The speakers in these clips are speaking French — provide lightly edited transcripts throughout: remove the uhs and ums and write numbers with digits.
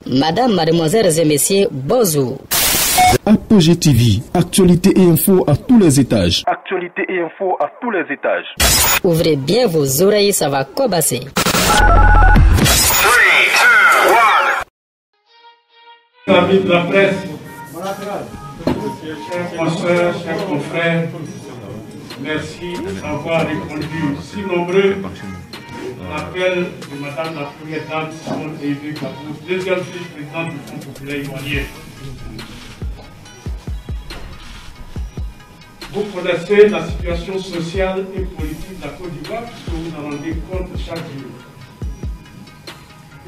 Madame, mademoiselles et messieurs, bonjour. Apogée TV, actualité et info à tous les étages. Actualité et info à tous les étages. Ouvrez bien vos oreilles, ça va cobasser. 3, 2, 1. Amis de la presse, chers consoeurs, chers confrères, merci d'avoir répondu si nombreux à l'appel de Madame la Première Dame Simone Evé Kabou, deuxième vice-présidente du Fonds populaire ivoirien. Vous connaissez la situation sociale et politique de la Côte d'Ivoire puisque vous en rendez compte chaque jour.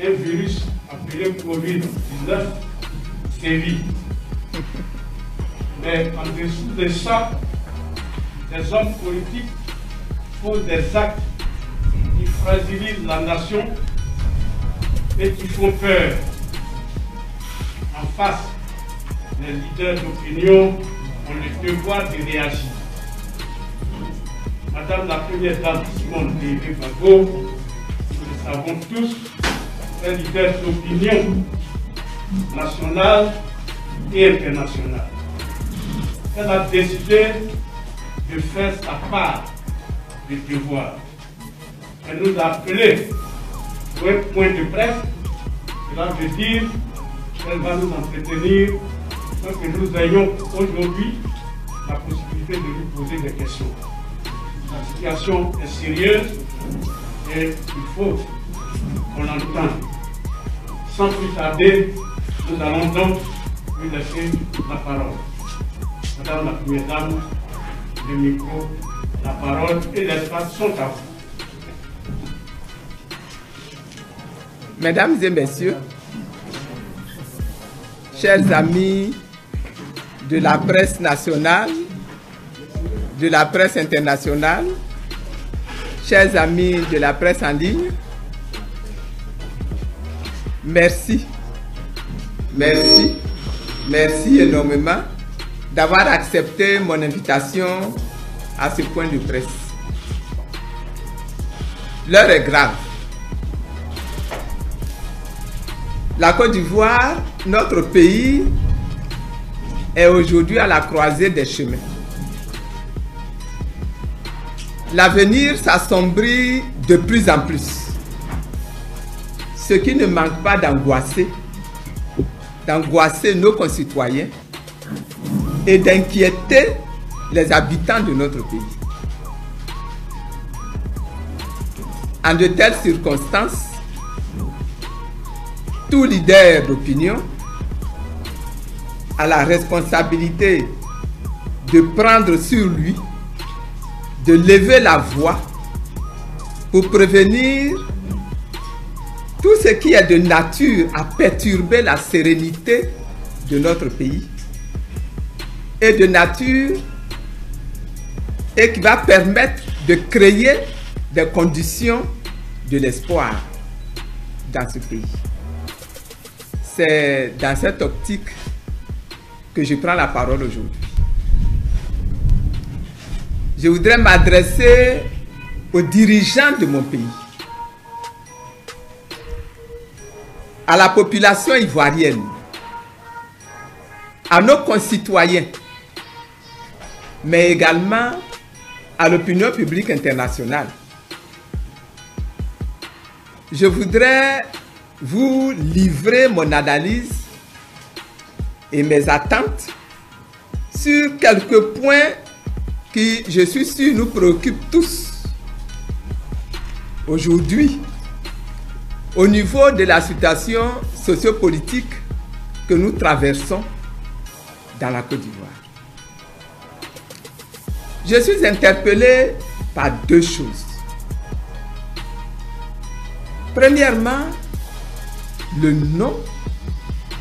Un virus appelé Covid-19 sévit. Mais en dessous de ça, des hommes politiques font des actes qui fragilisent la nation et qui font peur. En face, les leaders d'opinion ont le devoir de réagir. Madame la Première Dame Simone Evé Kabou, nous le savons tous, est leader d'opinion nationale et internationale. Elle a décidé de faire sa part de devoir. Elle nous a appelés pour un point de presse. Cela veut dire qu'elle va nous entretenir pour que nous ayons aujourd'hui la possibilité de lui poser des questions. La situation est sérieuse et il faut qu'on l'entende. Sans plus tarder, nous allons donc lui laisser la parole. Madame la Première Dame, le micro, la parole et l'espace sont à vous. Mesdames et messieurs, chers amis de la presse nationale, de la presse internationale, chers amis de la presse en ligne, merci énormément d'avoir accepté mon invitation à ce point de presse. L'heure est grave. La Côte d'Ivoire, notre pays, est aujourd'hui à la croisée des chemins. L'avenir s'assombrit de plus en plus, ce qui ne manque pas d'angoisser nos concitoyens et d'inquiéter les habitants de notre pays. En de telles circonstances, tout leader d'opinion a la responsabilité de prendre sur lui, de lever la voix pour prévenir tout ce qui est de nature à perturber la sérénité de notre pays et de nature et qui va permettre de créer des conditions de l'espoir dans ce pays. C'est dans cette optique que je prends la parole aujourd'hui. Je voudrais m'adresser aux dirigeants de mon pays, à la population ivoirienne, à nos concitoyens, mais également à l'opinion publique internationale. Je voudrais vous livrer mon analyse et mes attentes sur quelques points qui, je suis sûr, nous préoccupent tous. Aujourd'hui, au niveau de la situation sociopolitique que nous traversons dans la Côte d'Ivoire. Je suis interpellé par deux choses. Premièrement, le nom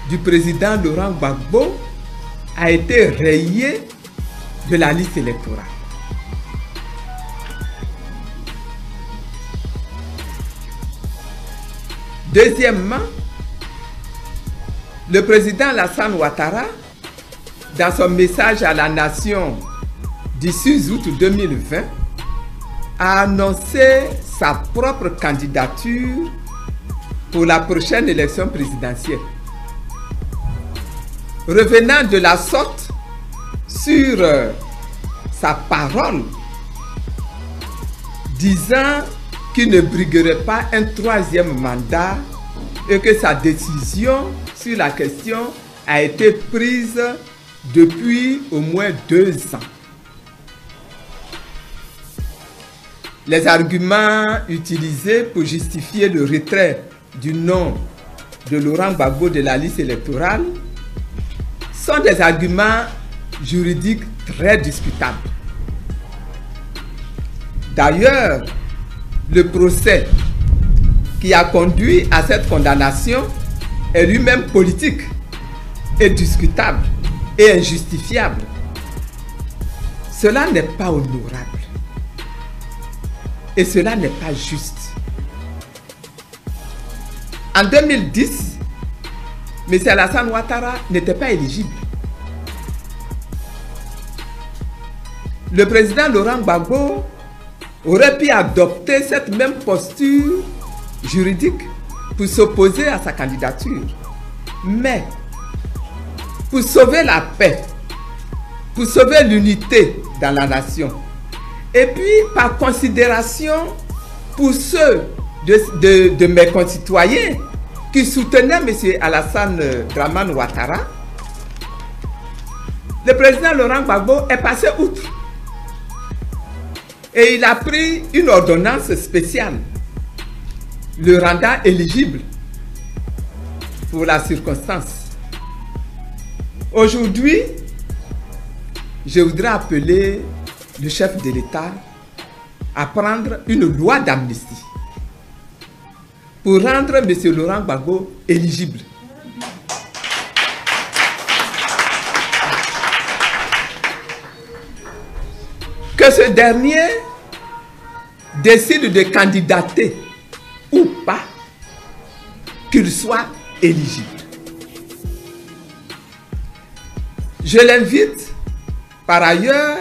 du président Laurent Gbagbo a été rayé de la liste électorale. Deuxièmement, le président Alassane Ouattara, dans son message à la nation du 6 août 2020, a annoncé sa propre candidature pour la prochaine élection présidentielle. revenant de la sorte sur sa parole, disant qu'il ne briguerait pas un troisième mandat et que sa décision sur la question a été prise depuis au moins 2 ans. Les arguments utilisés pour justifier le retrait du nom de Laurent Gbagbo de la liste électorale sont des arguments juridiques très discutables. D'ailleurs, le procès qui a conduit à cette condamnation est lui-même politique et discutable et injustifiable. Cela n'est pas honorable. Et cela n'est pas juste. En 2010, M. Alassane Ouattara n'était pas éligible. Le président Laurent Gbagbo aurait pu adopter cette même posture juridique pour s'opposer à sa candidature. Mais pour sauver la paix, pour sauver l'unité dans la nation, et puis par considération pour ceux de mes concitoyens qui soutenaient M. Alassane Dramane Ouattara, le président Laurent Gbagbo est passé outre. Et il a pris une ordonnance spéciale, le rendant éligible pour la circonstance. Aujourd'hui, je voudrais appeler le chef de l'État à prendre une loi d'amnistie pour rendre M. Laurent Gbagbo éligible. Que ce dernier décide de candidater ou pas, qu'il soit éligible. Je l'invite par ailleurs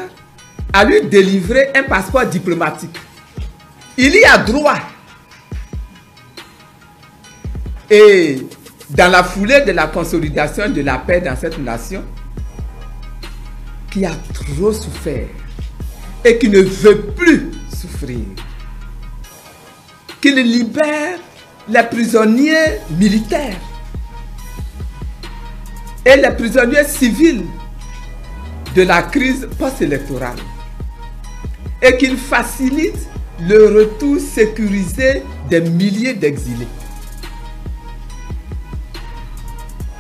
à lui délivrer un passeport diplomatique. Il y a droit. Et dans la foulée de la consolidation de la paix dans cette nation, qui a trop souffert et qui ne veut plus souffrir, qu'il libère les prisonniers militaires et les prisonniers civils de la crise post-électorale et qu'il facilite le retour sécurisé des milliers d'exilés.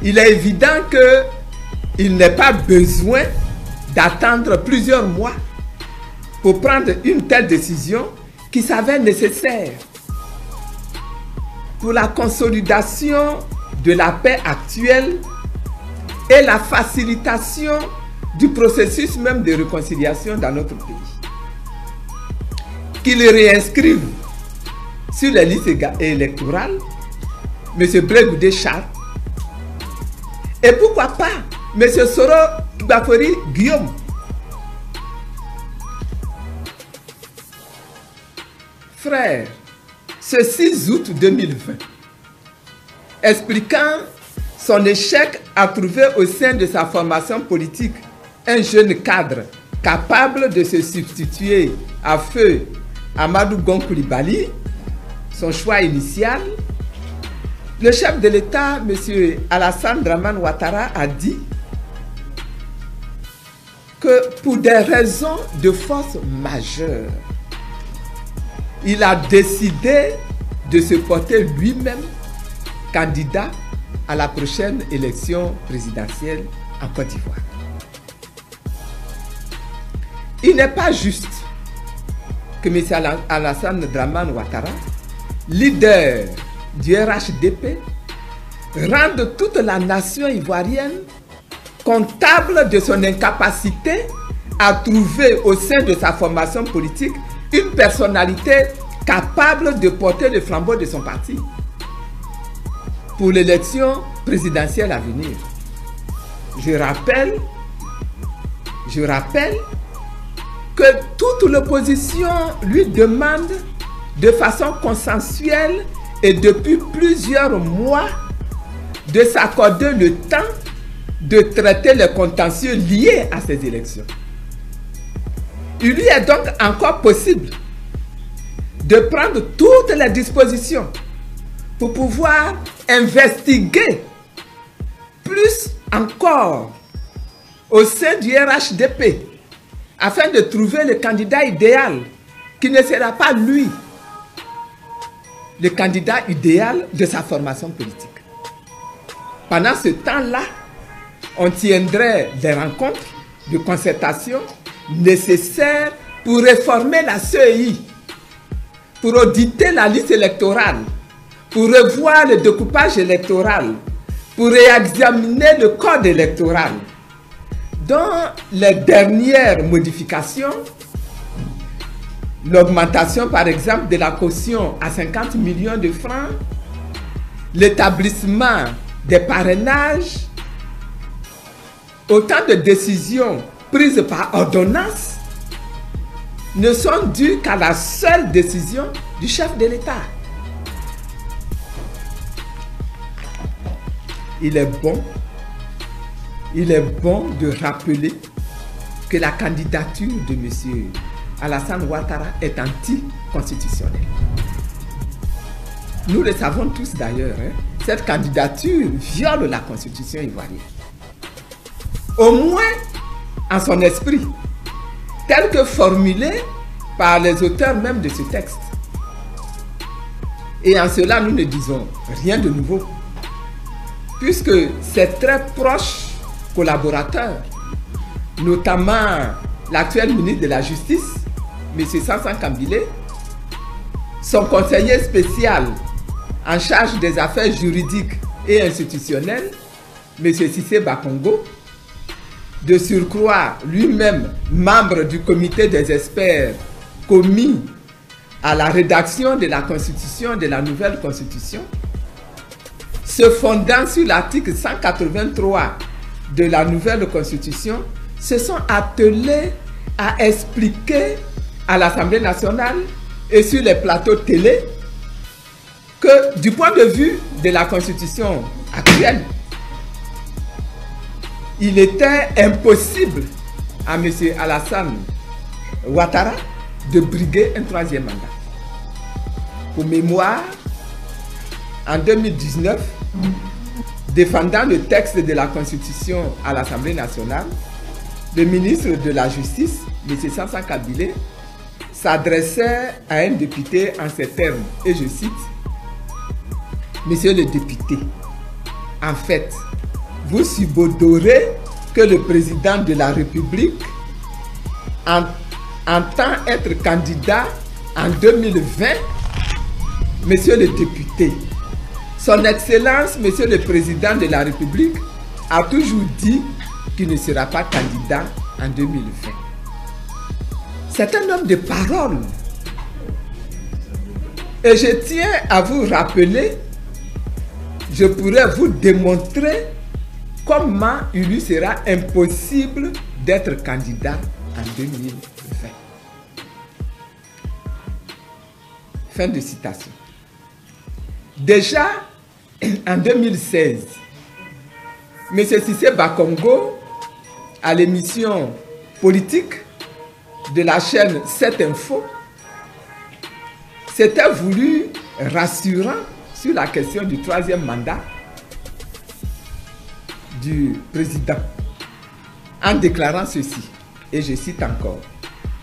Il est évident qu'il n'est pas besoin d'attendre plusieurs mois pour prendre une telle décision qui s'avère nécessaire pour la consolidation de la paix actuelle et la facilitation du processus même de réconciliation dans notre pays. Qu'il réinscrive sur les listes électorales M. Blé Goudé Charles et pourquoi pas M. Soro Gbafori Guillaume. Frère, ce 6 août 2020, expliquant son échec à trouver au sein de sa formation politique un jeune cadre capable de se substituer à feu Amadou Gon Coulibaly, son choix initial, le chef de l'État, M. Alassane Dramane Ouattara, a dit que pour des raisons de force majeure, il a décidé de se porter lui-même candidat à la prochaine élection présidentielle en Côte d'Ivoire. Il n'est pas juste que M. Alassane Dramane Ouattara, leader du RHDP, rende toute la nation ivoirienne comptable de son incapacité à trouver au sein de sa formation politique une personnalité capable de porter le flambeau de son parti pour l'élection présidentielle à venir. Je rappelle que toute l'opposition lui demande de façon consensuelle et depuis plusieurs mois de s'accorder le temps de traiter les contentieux liés à ces élections. Il lui est donc encore possible de prendre toutes les dispositions pour pouvoir investiguer plus encore au sein du RHDP afin de trouver le candidat idéal qui ne sera pas lui, le candidat idéal de sa formation politique. Pendant ce temps-là, on tiendrait des rencontres de concertation nécessaires pour réformer la CEI, pour auditer la liste électorale, pour revoir le découpage électoral, pour réexaminer le code électoral. Dans les dernières modifications, l'augmentation par exemple de la caution à 50 millions de francs, l'établissement des parrainages, autant de décisions prises par ordonnance ne sont dues qu'à la seule décision du chef de l'État. Il est bon de rappeler que la candidature de M. Alassane Ouattara est anticonstitutionnelle. Nous le savons tous d'ailleurs, cette candidature viole la constitution ivoirienne. Au moins en son esprit, tel que formulé par les auteurs même de ce texte. Et en cela, nous ne disons rien de nouveau, puisque ses très proches collaborateurs, notamment l'actuel ministre de la Justice, M. Sansan Kambilé, son conseiller spécial en charge des affaires juridiques et institutionnelles, M. Cissé Bakongo, de surcroît lui-même membre du comité des experts commis à la rédaction de la Constitution, de la nouvelle Constitution, se fondant sur l'article 183 de la nouvelle Constitution, se sont attelés à expliquer à l'Assemblée nationale et sur les plateaux télé que du point de vue de la Constitution actuelle, il était impossible à M. Alassane Ouattara de briguer un troisième mandat. Pour mémoire, en 2019, défendant le texte de la Constitution à l'Assemblée nationale, le ministre de la Justice, M. Sansan Kambilé, s'adressait à un député en ces termes, et je cite, « Monsieur le député, en fait, vous subodorez que le président de la République entend être candidat en 2020. Monsieur le député, son Excellence, Monsieur le Président de la République, a toujours dit qu'il ne sera pas candidat en 2020. C'est un homme de parole. Et je tiens à vous rappeler, je pourrais vous démontrer comment il lui sera impossible d'être candidat en 2020. Fin de citation. Déjà, en 2016, M. Cissé Bakongo, à l'émission politique de la chaîne 7 Info, s'était voulu rassurant sur la question du troisième mandat du président, en déclarant ceci, et je cite encore,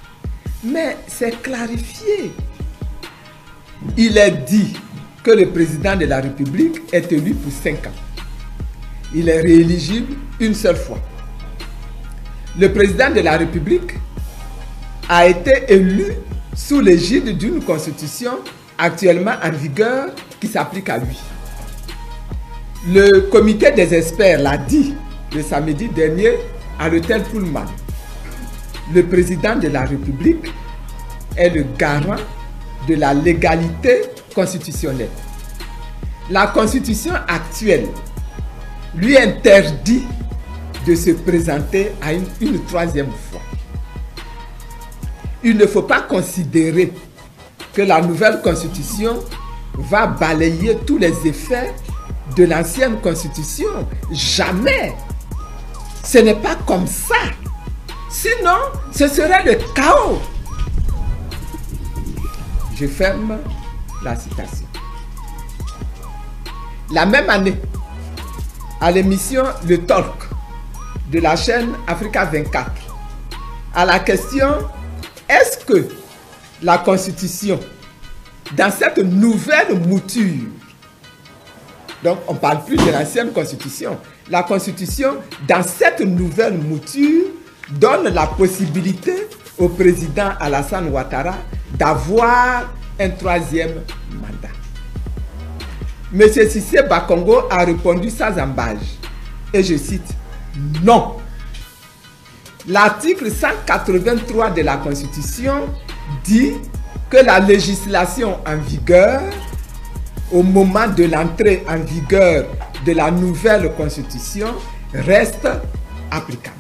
« Mais c'est clarifié. Il est dit que le président de la République est élu pour 5 ans. Il est rééligible une seule fois. Le président de la République a été élu sous l'égide d'une constitution actuellement en vigueur qui s'applique à lui. Le comité des experts l'a dit le samedi dernier à l'hôtel Pullman. Le président de la République est le garant de la légalité constitutionnelle. La constitution actuelle lui interdit de se présenter à une troisième fois. Il ne faut pas considérer que la nouvelle constitution va balayer tous les effets de l'ancienne constitution. Jamais. Ce n'est pas comme ça. Sinon, ce serait le chaos. Je ferme la citation. La même année, à l'émission Le Talk de la chaîne Africa 24, à la question « Est-ce que la Constitution, dans cette nouvelle mouture, donc on ne parle plus de l'ancienne Constitution, la Constitution, dans cette nouvelle mouture, donne la possibilité au président Alassane Ouattara d'avoir un troisième mandat. M. Cissé Bakongo a répondu sans embâche, et je cite, « Non. L'article 183 de la Constitution dit que la législation en vigueur, au moment de l'entrée en vigueur de la nouvelle Constitution, reste applicable. »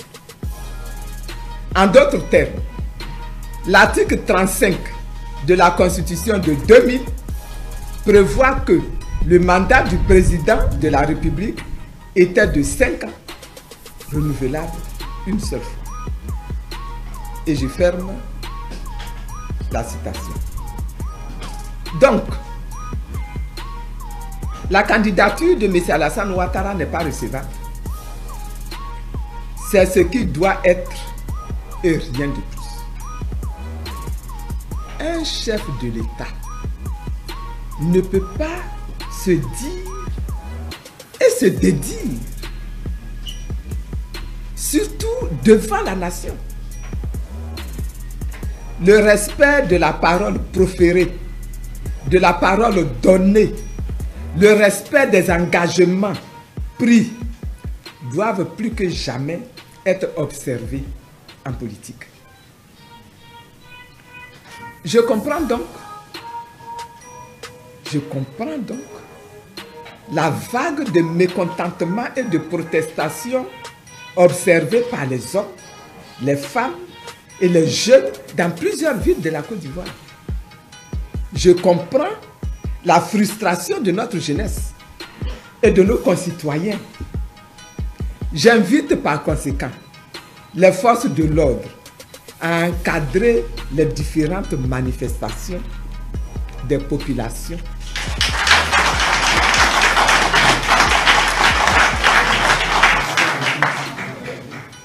En d'autres termes, l'article 35 de la Constitution de 2000 prévoit que le mandat du président de la République était de 5 ans, renouvelable une seule fois. Et je ferme la citation. Donc, la candidature de M. Alassane Ouattara n'est pas recevable. C'est ce qui doit être et rien de plus. Un chef de l'État ne peut pas se dire et se dédire, surtout devant la nation. Le respect de la parole proférée, de la parole donnée, le respect des engagements pris doivent plus que jamais être observés en politique. Je comprends donc la vague de mécontentement et de protestation observée par les hommes, les femmes et les jeunes dans plusieurs villes de la Côte d'Ivoire. Je comprends la frustration de notre jeunesse et de nos concitoyens. J'invite par conséquent les forces de l'ordre à encadrer les différentes manifestations des populations.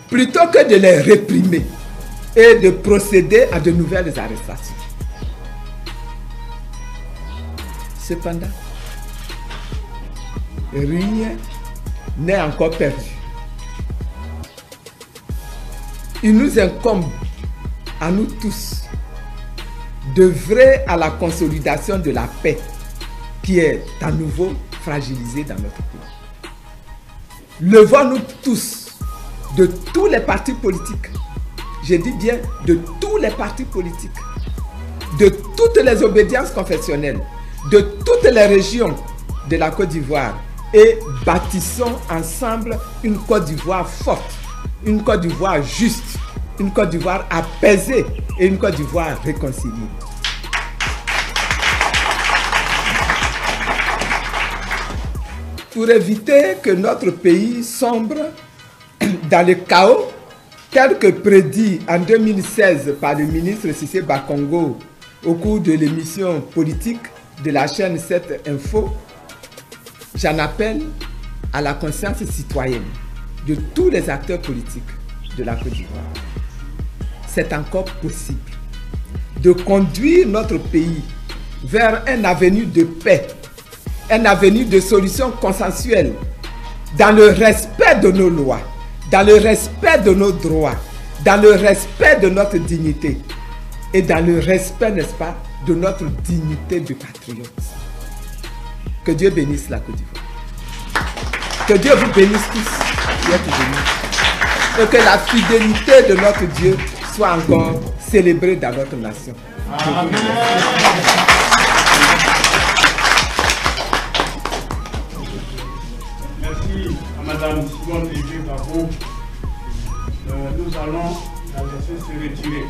Plutôt que de les réprimer et de procéder à de nouvelles arrestations. Cependant, rien n'est encore perdu. Il nous incombe à nous tous d'œuvrer à la consolidation de la paix qui est à nouveau fragilisée dans notre pays. Levons-nous tous, de tous les partis politiques, je dis bien de tous les partis politiques, de toutes les obédiences confessionnelles, de toutes les régions de la Côte d'Ivoire et bâtissons ensemble une Côte d'Ivoire forte, une Côte d'Ivoire juste, une Côte d'Ivoire apaisée et une Côte d'Ivoire réconciliée. Pour éviter que notre pays sombre dans le chaos, tel que prédit en 2016 par le ministre Cissé Bakongo au cours de l'émission politique de la chaîne 7 Info, j'en appelle à la conscience citoyenne de tous les acteurs politiques de la Côte d'Ivoire. C'est encore possible de conduire notre pays vers un avenir de paix, un avenir de solutions consensuelles, dans le respect de nos lois, dans le respect de nos droits, dans le respect de notre dignité et dans le respect, n'est-ce pas, de notre dignité de patriote. Que Dieu bénisse la Côte d'Ivoire. Que Dieu vous bénisse tous qui êtes venus. Et que la fidélité de notre Dieu soit encore célébrée dans notre nation. Amen. Merci à Madame Simone Léger Babo. Nous allons la laisser se retirer.